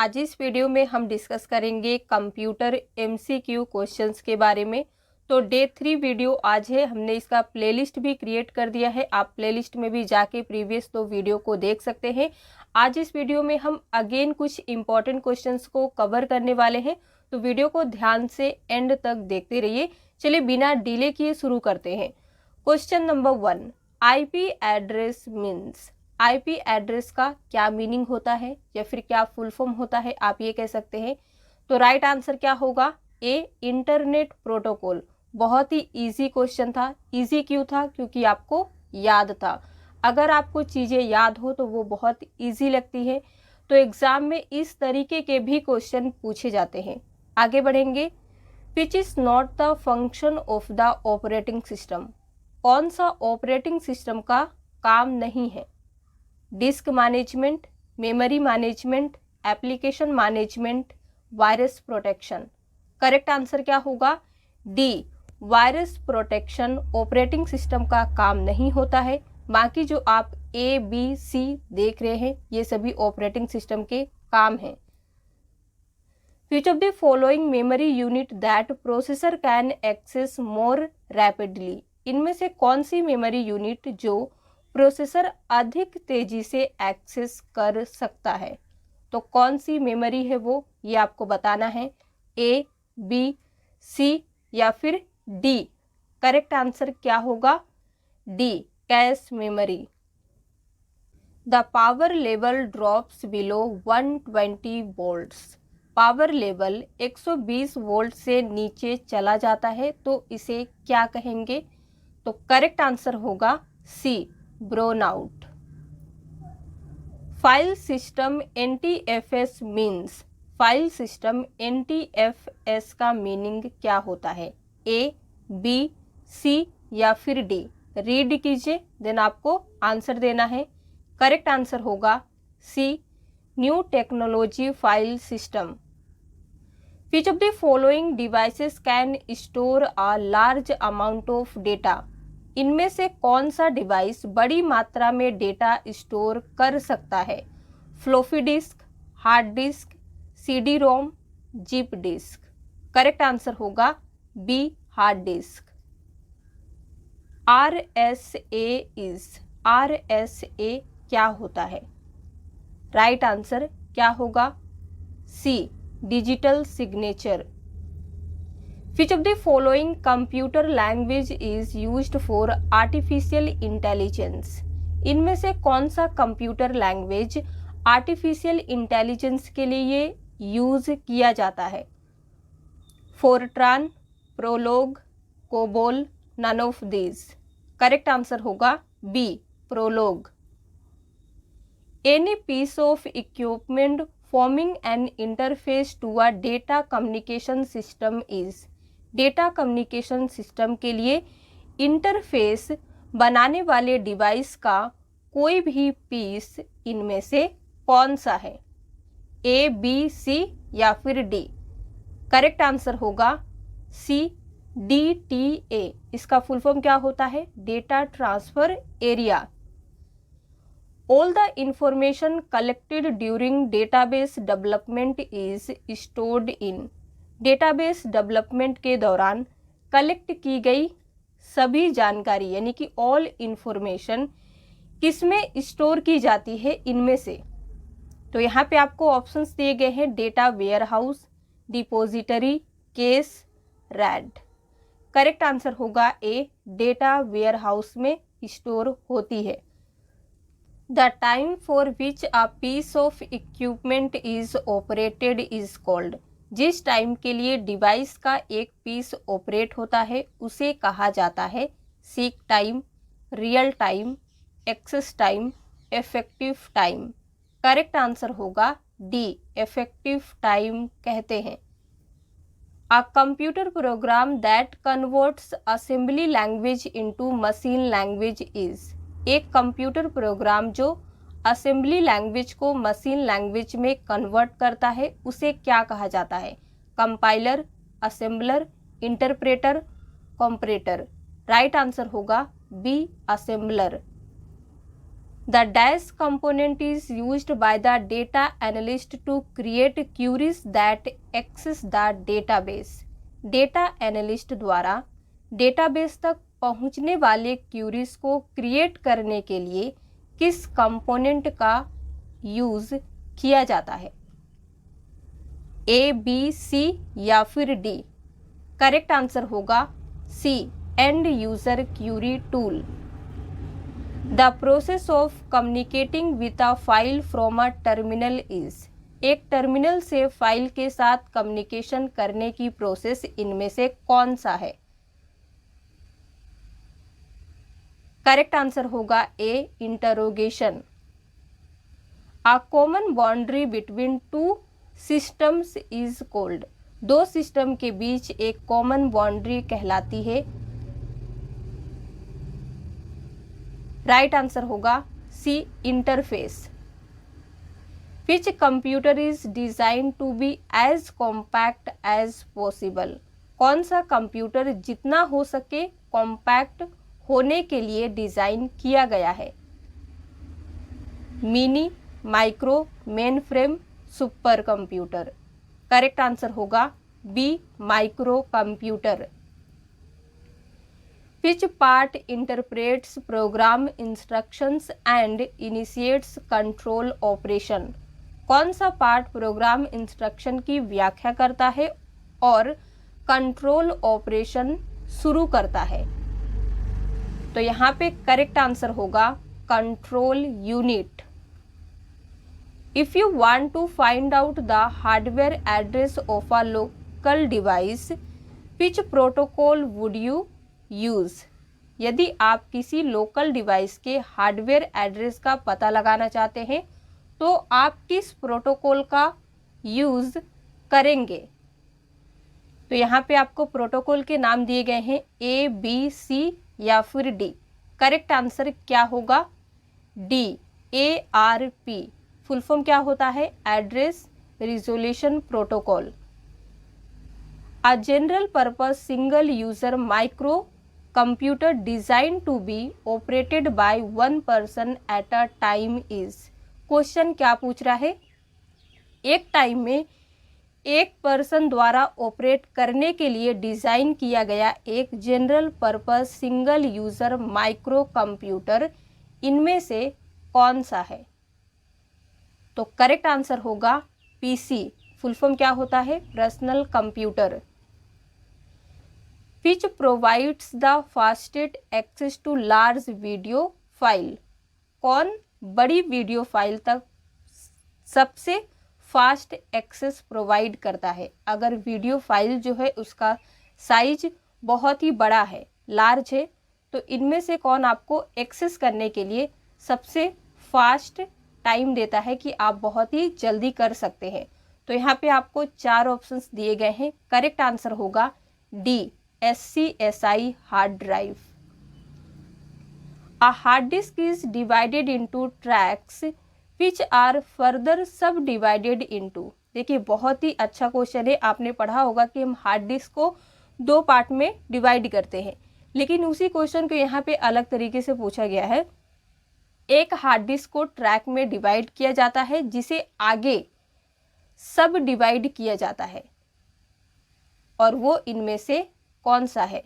आज इस वीडियो में हम डिस्कस करेंगे कंप्यूटर एमसीक्यू क्वेश्चंस के बारे में। तो डे 3 वीडियो आज है, हमने इसका प्लेलिस्ट भी क्रिएट कर दिया है। आप प्लेलिस्ट में भी जाके प्रीवियस 2 वीडियो को देख सकते हैं। आज इस वीडियो में हम अगेन कुछ इंपॉर्टेंट क्वेश्चंस को कवर करने वाले हैं, तो वीडियो को ध्यान से एंड तक देखते रहिए। चलिए बिना डिले किए शुरू करते हैं। Question number 1, IP address means. IP address का क्या मीनिंग होता है या फिर क्या फुल फॉर्म होता है, आप ये कह सकते हैं। तो राइट आंसर क्या होगा? ए, इंटरनेट प्रोटोकॉल। बहुत ही इजी क्वेश्चन था। इजी क्यों था? क्योंकि आपको याद था। अगर आपको चीज़ें याद हो तो वो बहुत इजी लगती है। तो एग्जाम में इस तरीके के भी क्वेश्चन पूछे जाते हैं। आगे बढ़ेंगे। Which is not the function of the operating system. कौन सा ऑपरेटिंग सिस्टम का काम नहीं है? Disc management, memory management, application management, virus protection. Correct answer क्या होगा? D, virus protection operating system का काम नहीं होता है। बाकी जो आप ए बी सी देख रहे हैं ये सभी ऑपरेटिंग सिस्टम के काम हैं। Which of the following memory unit that processor can access more rapidly? इनमें से कौन सी मेमोरी यूनिट जो प्रोसेसर अधिक तेजी से एक्सेस कर सकता है? तो कौन सी मेमोरी है वो, ये आपको बताना है। ए, बी, सी या फिर डी। करेक्ट आंसर क्या होगा? D, cache memory. The power level drops below 120 volts. Power level 120 volt से नीचे चला जाता है तो इसे क्या कहेंगे? तो करेक्ट आंसर होगा C, brown out. File system NTFS means. File system NTFS का मीनिंग क्या होता है? ए, बी, सी या फिर डी। रीड कीजिए, देन आपको आंसर देना है। करेक्ट आंसर होगा C, new technology file system. Which of the following devices can store a large amount of data? इनमें से कौन सा डिवाइस बड़ी मात्रा में डेटा स्टोर कर सकता है? Floppy disk, hard disk, CD ROM, zip disk. Correct answer होगा B, hard disk. RSA is. RSA क्या होता है? राइट आंसर क्या होगा? C, digital signature. Which of the following computer language is used for artificial intelligence? इनमें से कौन सा कंप्यूटर लैंग्वेज आर्टिफिशियल इंटेलिजेंस के लिए यूज किया जाता है? Fortran, Prolog, COBOL, none of these. Correct answer होगा B, Prolog. Any piece of equipment forming an interface to a data communication system is। Data communication system के लिए interface बनाने वाले डिवाइस का कोई भी पीस इनमें से कौन सा है? ए, बी, सी या फिर डी। करेक्ट आंसर होगा सी, DTA। इसका फुल फॉर्म क्या होता है? Data transfer area. All the information collected during database development is stored in। Database development के दौरान कलेक्ट की गई सभी जानकारी यानी कि ऑल इंफॉर्मेशन किसमें स्टोर की जाती है इनमें से? तो यहाँ पे आपको ऑप्शंस दिए गए हैं। Data warehouse, depository, case, RAID. Correct answer होगा ए, डेटा वेयर हाउस में स्टोर होती है। The time for which a piece of equipment is operated is called। जिस टाइम के लिए डिवाइस का एक पीस ऑपरेट होता है उसे कहा जाता है seek time, real time, access time, effective time. Correct answer होगा डी, इफेक्टिव टाइम कहते हैं। A computer program that converts assembly language into machine language is। एक कंप्यूटर प्रोग्राम जो असेंबली लैंग्वेज को मशीन लैंग्वेज में कन्वर्ट करता है उसे क्या कहा जाता है? Compiler, assembler, interpreter, comparator. Right answer होगा B, assembler. The dash component is used by the data analyst to create queries that access the database. Data analyst द्वारा डेटाबेस तक पहुंचने वाले क्यूरीज को क्रिएट करने के लिए किस कंपोनेंट का यूज किया जाता है? ए, बी, सी या फिर डी? करेक्ट आंसर होगा C, end user query tool. The process of communicating with a file from a terminal is. एक टर्मिनल से फाइल के साथ कम्युनिकेशन करने की प्रोसेस इनमें से कौन सा है? करेक्ट आंसर होगा A, interrogation. A common boundary between two systems is called. दो सिस्टम के बीच एक कॉमन बाउंड्री कहलाती है। राइट आंसर होगा C, interface. Which computer is design to be as compact as possible. कौन सा कंप्यूटर जितना हो सके कॉम्पैक्ट होने के लिए डिजाइन किया गया है? Mini, micro, mainframe, super computer. Correct answer होगा B, micro computer. Which part interprets program instructions and initiates control operation? कौन सा पार्ट प्रोग्राम इंस्ट्रक्शन की व्याख्या करता है और कंट्रोल ऑपरेशन शुरू करता है? तो यहाँ पे करेक्ट आंसर होगा control unit. If you want to find out the hardware address of a local device, which protocol would you use? यदि आप किसी लोकल डिवाइस के हार्डवेयर एड्रेस का पता लगाना चाहते हैं तो आप किस प्रोटोकॉल का यूज करेंगे? तो यहाँ पे आपको प्रोटोकॉल के नाम दिए गए हैं ए, बी, सी या फिर डी। करेक्ट आंसर क्या होगा? D, ARP। फुल फॉर्म क्या होता है? Address resolution protocol. A general purpose single user micro computer designed to be operated by one person at a time is। Question क्या पूछ रहा है? एक टाइम में एक पर्सन द्वारा ऑपरेट करने के लिए डिजाइन किया गया एक general purpose single user micro computer इनमें से कौन सा है? तो करेक्ट आंसर होगा PC। फुल फॉर्म क्या होता है? Personal computer. Which provides the fastest access to large video file? कौन बड़ी वीडियो फाइल तक सबसे फास्ट एक्सेस प्रोवाइड करता है? अगर वीडियो फाइल जो है उसका साइज बहुत ही बड़ा है, लार्ज है, तो इनमें से कौन आपको एक्सेस करने के लिए सबसे फास्ट टाइम देता है कि आप बहुत ही जल्दी कर सकते हैं? तो यहाँ पे आपको 4 ऑप्शंस दिए गए हैं। करेक्ट आंसर होगा D, SCSI hard drive. A hard disk is divided into tracks which are further subdivided into। देखिए बहुत ही अच्छा क्वेश्चन है। आपने पढ़ा होगा कि हम हार्ड डिस्क को 2 पार्ट में डिवाइड करते हैं, लेकिन उसी क्वेश्चन को यहाँ पे अलग तरीके से पूछा गया है। एक हार्ड डिस्क को ट्रैक में डिवाइड किया जाता है जिसे आगे सब डिवाइड किया जाता है, और वो इनमें से कौन सा है?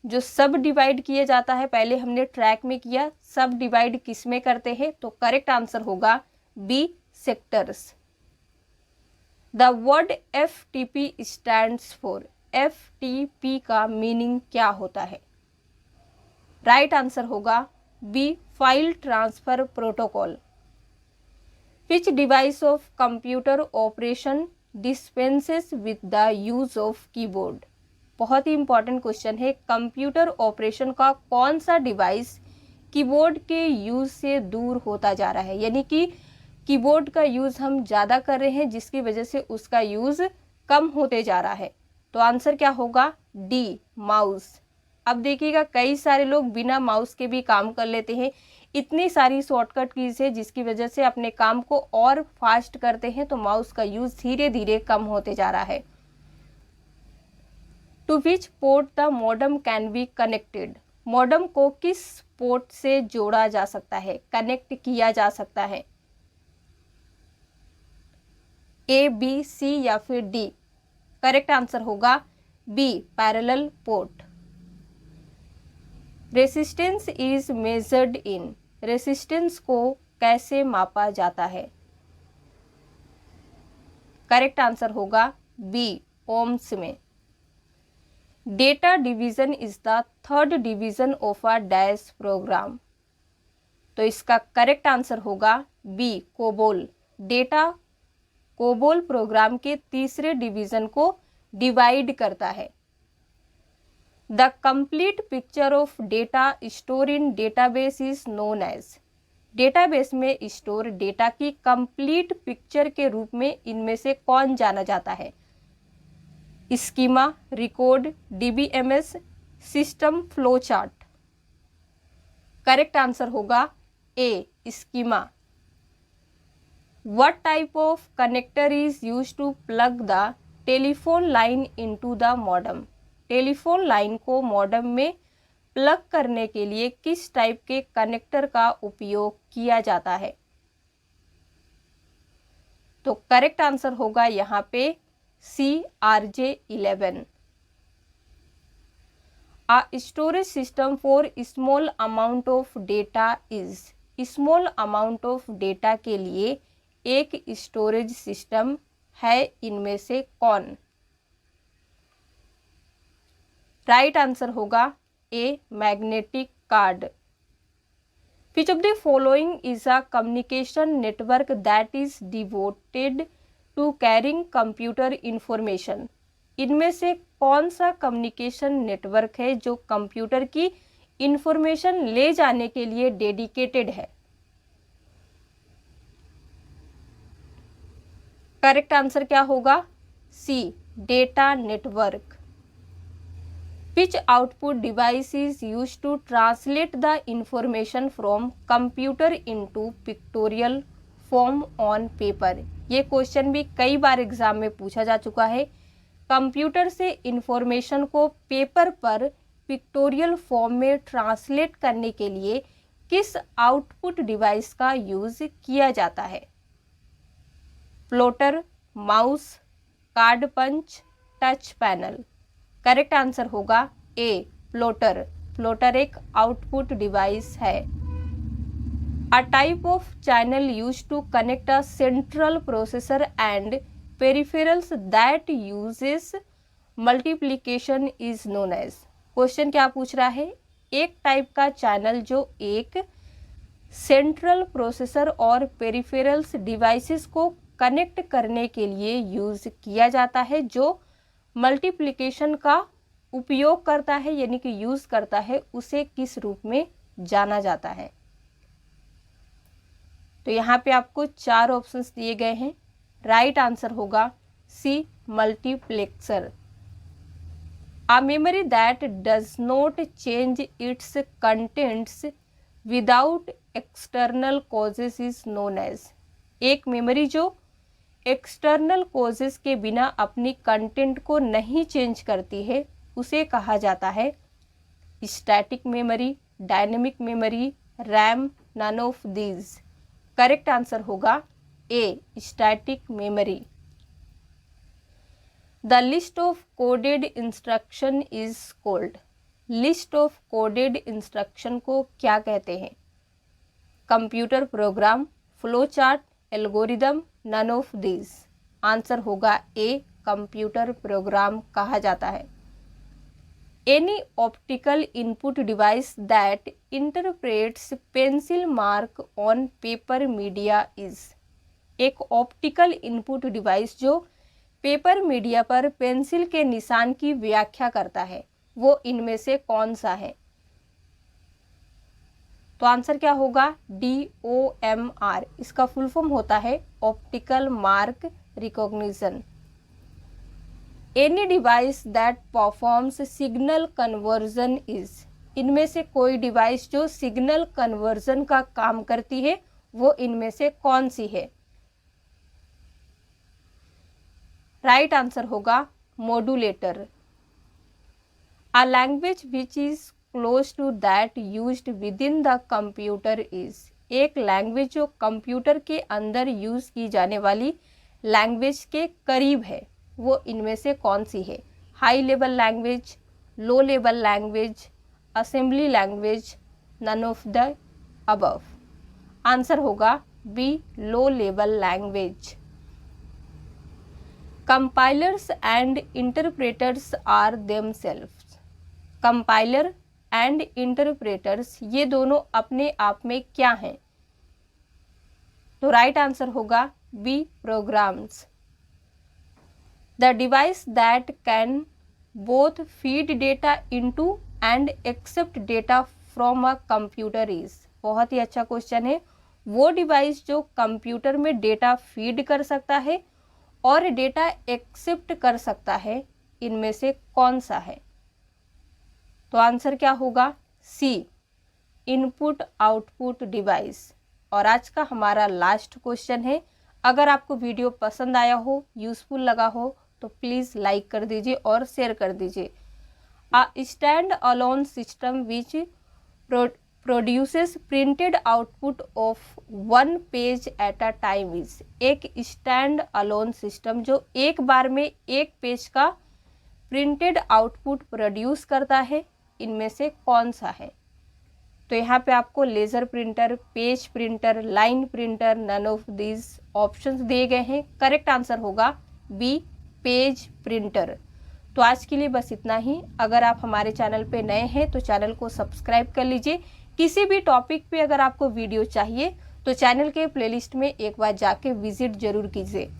जो सब डिवाइड किया जाता है पहले हमने ट्रैक में किया, सब डिवाइड किस में करते हैं? तो करेक्ट आंसर होगा B, sectors. The word FTP stands for. FTP का मीनिंग क्या होता है? राइट आंसर होगा B, file transfer protocol. Which device of computer operation dispenses with the use of keyboard? बहुत ही इंपॉर्टेंट क्वेश्चन है। कंप्यूटर ऑपरेशन का कौन सा डिवाइस कीबोर्ड के यूज से दूर होता जा रहा है, यानी कि कीबोर्ड का यूज हम ज़्यादा कर रहे हैं जिसकी वजह से उसका यूज कम होते जा रहा है? तो आंसर क्या होगा? D, mouse. अब देखिएगा कई सारे लोग बिना माउस के भी काम कर लेते हैं। इतनी सारी शॉर्टकट कीज है जिसकी वजह से अपने काम को और फास्ट करते हैं, तो माउस का यूज धीरे धीरे कम होते जा रहा है। To which port the modem can be connected? Modem को किस पोर्ट से जोड़ा जा सकता है, कनेक्ट किया जा सकता है? ए, बी, सी या फिर डी? करेक्ट आंसर होगा B, parallel port. Resistance is measured in, resistance को कैसे मापा जाता है? करेक्ट आंसर होगा बी, ओम्स में। Data division is the third division of a dash program, तो इसका करेक्ट आंसर होगा B, COBOL. Data COBOL program के तीसरे डिवीजन को डिवाइड करता है। The complete picture of data store in database is known as, database में स्टोर डेटा की कंप्लीट पिक्चर के रूप में इनमें से कौन जाना जाता है? Schema, record, DBMS, system flow chart? Correct answer होगा A, schema. What type of connector is used to plug the telephone line into the modem, telephone line को मॉडेम में प्लग करने के लिए किस टाइप के कनेक्टर का उपयोग किया जाता है? तो करेक्ट आंसर होगा यहाँ पे सी, RJ11। A storage system for small amount of data is, small amount of data के लिए एक स्टोरेज सिस्टम है, इनमें से कौन? राइट आंसर होगा A, magnetic card. Which of the following is a communication network that is devoted to carrying computer information? इनमें से कौन सा कम्युनिकेशन नेटवर्क है जो कंप्यूटर की इंफॉर्मेशन ले जाने के लिए डेडिकेटेड है? करेक्ट आंसर क्या होगा? C, data network. Which output device is used to translate the information from computer into pictorial form on paper? ये क्वेश्चन भी कई बार एग्जाम में पूछा जा चुका है। कंप्यूटर से इंफॉर्मेशन को पेपर पर पिक्टोरियल फॉर्म में ट्रांसलेट करने के लिए किस आउटपुट डिवाइस का यूज किया जाता है? Plotter, mouse, card punch, touch panel? Correct answer होगा ए, प्लॉटर। प्लॉटर एक आउटपुट डिवाइस है। A type of channel use to connect a central processor and peripherals that uses multiplication is known as. Question क्या पूछ रहा है? एक type का channel जो एक सेंट्रल प्रोसेसर और पेरिफेरल्स डिवाइसेस को कनेक्ट करने के लिए यूज किया जाता है, जो मल्टीप्लिकेशन का उपयोग करता है यानी कि यूज करता है, उसे किस रूप में जाना जाता है? तो यहाँ पे आपको 4 ऑप्शंस दिए गए हैं। राइट आंसर होगा C, multiplexer. A memory that does not change its contents without external causes is known as. एक मेमोरी जो एक्सटर्नल कॉजेस के बिना अपनी कंटेंट को नहीं चेंज करती है, उसे कहा जाता है static memory, dynamic memory, RAM, none of these. Correct answer होगा A, static memory. The list of coded instruction is called. List of coded instruction को क्या कहते हैं? Computer program, flow chart, algorithm, none of this. Answer होगा A, computer program कहा जाता है। Any optical input device that interprets pencil mark on paper media is. एक optical input device जो पेपर मीडिया पर पेंसिल के निशान की व्याख्या करता है, वो इनमें से कौन सा है? तो आंसर क्या होगा? DOMR। इसका फुल फॉर्म होता है optical mark recognition. Any device that performs signal conversion is. इनमें से कोई डिवाइस जो सिग्नल कन्वर्जन का काम करती है, वो इनमें से कौन सी है? राइट आंसर होगा modulator. A language which is close to that used with in the computer is. एक लैंग्वेज जो कंप्यूटर के अंदर यूज़ की जाने वाली लैंग्वेज के करीब है, वो इनमें से कौन सी है? High level language, low level language, assembly language, none of the above. Answer होगा B, low level language. Compilers and interpreters are themselves. Compiler and interpreters ये दोनों अपने आप में क्या हैं? तो राइट आंसर होगा B, programs. The device that can both feed data into and accept data from a computer is. बहुत ही अच्छा क्वेश्चन है। वो डिवाइस जो कंप्यूटर में डेटा फीड कर सकता है और डेटा एक्सेप्ट कर सकता है, इनमें से कौन सा है? तो आंसर क्या होगा? सी, इनपुट आउटपुट डिवाइस। और आज का हमारा लास्ट क्वेश्चन है। अगर आपको वीडियो पसंद आया हो, यूजफुल लगा हो, तो प्लीज़ लाइक कर दीजिए और शेयर कर दीजिए। A stand alone system which produces printed output of one page at a time is. एक स्टैंड अलोन सिस्टम जो एक बार में एक पेज का प्रिंटेड आउटपुट प्रोड्यूस करता है, इनमें से कौन सा है? तो यहाँ पे आपको laser printer, page printer, line printer, none of these options दिए गए हैं। करेक्ट आंसर होगा बी, पेज प्रिंटर। तो आज के लिए बस इतना ही। अगर आप हमारे चैनल पे नए हैं तो चैनल को सब्सक्राइब कर लीजिए। किसी भी टॉपिक पे अगर आपको वीडियो चाहिए तो चैनल के प्लेलिस्ट में एक बार जाके विजिट जरूर कीजिए।